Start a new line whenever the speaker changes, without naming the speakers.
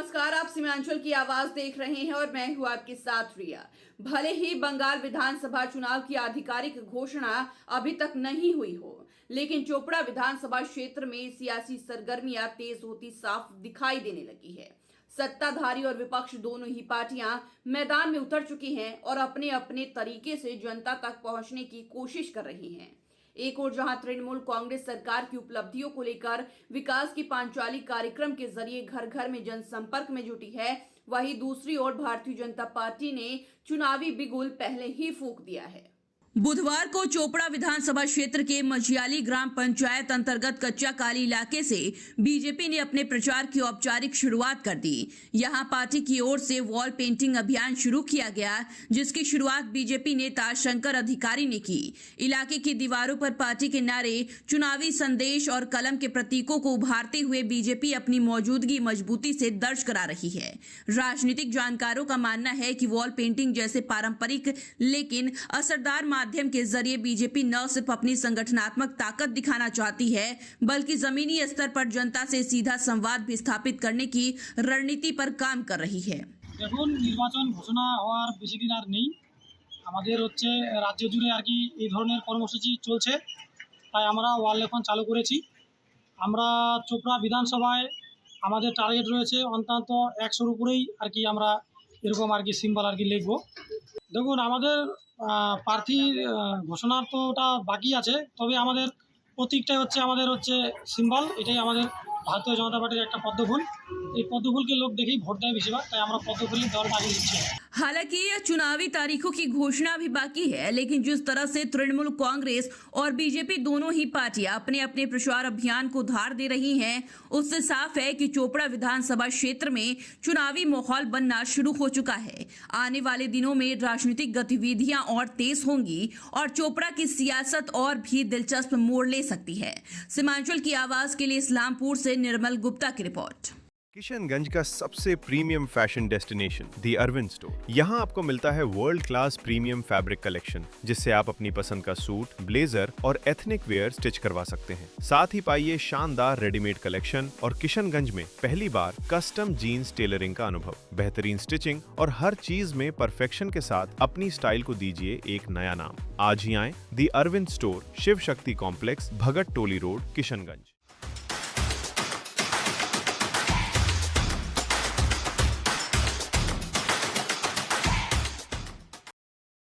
नमस्कार, आप सीमांचल की आवाज देख रहे हैं और मैं हूं आपके साथ रिया। भले ही बंगाल विधानसभा चुनाव की आधिकारिक घोषणा अभी तक नहीं हुई हो, लेकिन चोपड़ा विधानसभा क्षेत्र में सियासी सरगर्मियां तेज होती साफ दिखाई देने लगी है। सत्ताधारी और विपक्ष दोनों ही पार्टियां मैदान में उतर चुकी हैं और अपने अपने तरीके से जनता तक पहुंचने की कोशिश कर रही हैं। एक और जहां तृणमूल कांग्रेस सरकार की उपलब्धियों को लेकर विकास की पांचाली कार्यक्रम के जरिए घर घर में जनसंपर्क में जुटी है, वहीं दूसरी ओर भारतीय जनता पार्टी ने चुनावी बिगुल पहले ही फूंक दिया है। बुधवार को चोपड़ा विधानसभा क्षेत्र के मझियाली ग्राम पंचायत अंतर्गत कच्चा काली इलाके से बीजेपी ने अपने प्रचार की औपचारिक शुरुआत कर दी। यहां पार्टी की ओर से वॉल पेंटिंग अभियान शुरू किया गया, जिसकी शुरुआत बीजेपी नेता शंकर अधिकारी ने की। इलाके की दीवारों पर पार्टी के नारे, चुनावी संदेश और कलम के प्रतीकों को उभारते हुए बीजेपी अपनी मौजूदगी मजबूती से दर्ज करा रही है। राजनीतिक जानकारों का मानना है कि वॉल पेंटिंग जैसे पारंपरिक लेकिन असरदार माध्यम के जरिए बीजेपी न सिर्फ अपनी संगठनात्मक ताकत दिखाना चाहती है, बल्कि जमीनी स्तर पर जनता से सीधा संवाद भी स्थापित करने की रणनीति पर काम कर रही है।
দেখুন, নির্বাচন ঘোষণা হওয়ার বেশি দিন আর নেই। আমাদের হচ্ছে রাজ্য জুড়ে আর কি এই ধরনের কর্মসূচি চলছে, তাই আমরা ওয়াল লেখন চালু করেছি। আমরা চোপড়া বিধানসভায় আমাদের টার্গেট রয়েছে অন্তত 100-র উপরেই আর কি আমরা এরকম আর কি সিম্বল আর কি লিখব। দেখুন, আমাদের প্রার্থীর ঘোষণার তো ওটা বাকি আছে, তবে আমাদের প্রতীকটাই হচ্ছে আমাদের হচ্ছে সিম্বল। এটাই আমাদের ভারতীয় জনতা পার্টির একটা পদ্মফুল। এই পদ্মফুলকে লোক দেখেই ভোট দেয় বেশিরভাগ, তাই আমরা পদ্মফুলের দল আগে দিচ্ছি।
हालांकि चुनावी तारीखों की घोषणा भी बाकी है, लेकिन जिस तरह से तृणमूल कांग्रेस और बीजेपी दोनों ही पार्टियां अपने अपने प्रचार अभियान को धार दे रही हैं, उससे साफ है कि चोपड़ा विधानसभा क्षेत्र में चुनावी माहौल बनना शुरू हो चुका है। आने वाले दिनों में राजनीतिक गतिविधियां और तेज होंगी और चोपड़ा की सियासत और भी दिलचस्प मोड़ ले सकती है। सीमांचल की आवाज के लिए इस्लामपुर से निर्मल गुप्ता की रिपोर्ट।
किशनगंज का सबसे प्रीमियम फैशन डेस्टिनेशन दी अरविंद स्टोर। यहाँ आपको मिलता है world class premium fabric collection, जिससे आप अपनी पसंद का सूट, ब्लेजर और एथनिक वेयर स्टिच करवा सकते हैं। साथ ही पाइए शानदार रेडीमेड कलेक्शन और किशनगंज में पहली बार कस्टम जीन्स टेलरिंग का अनुभव। बेहतरीन स्टिचिंग और हर चीज में परफेक्शन के साथ अपनी स्टाइल को दीजिए एक नया नाम। आज ही आए दी अरविंद स्टोर, शिव शक्ति कॉम्प्लेक्स, भगत टोली रोड, किशनगंज।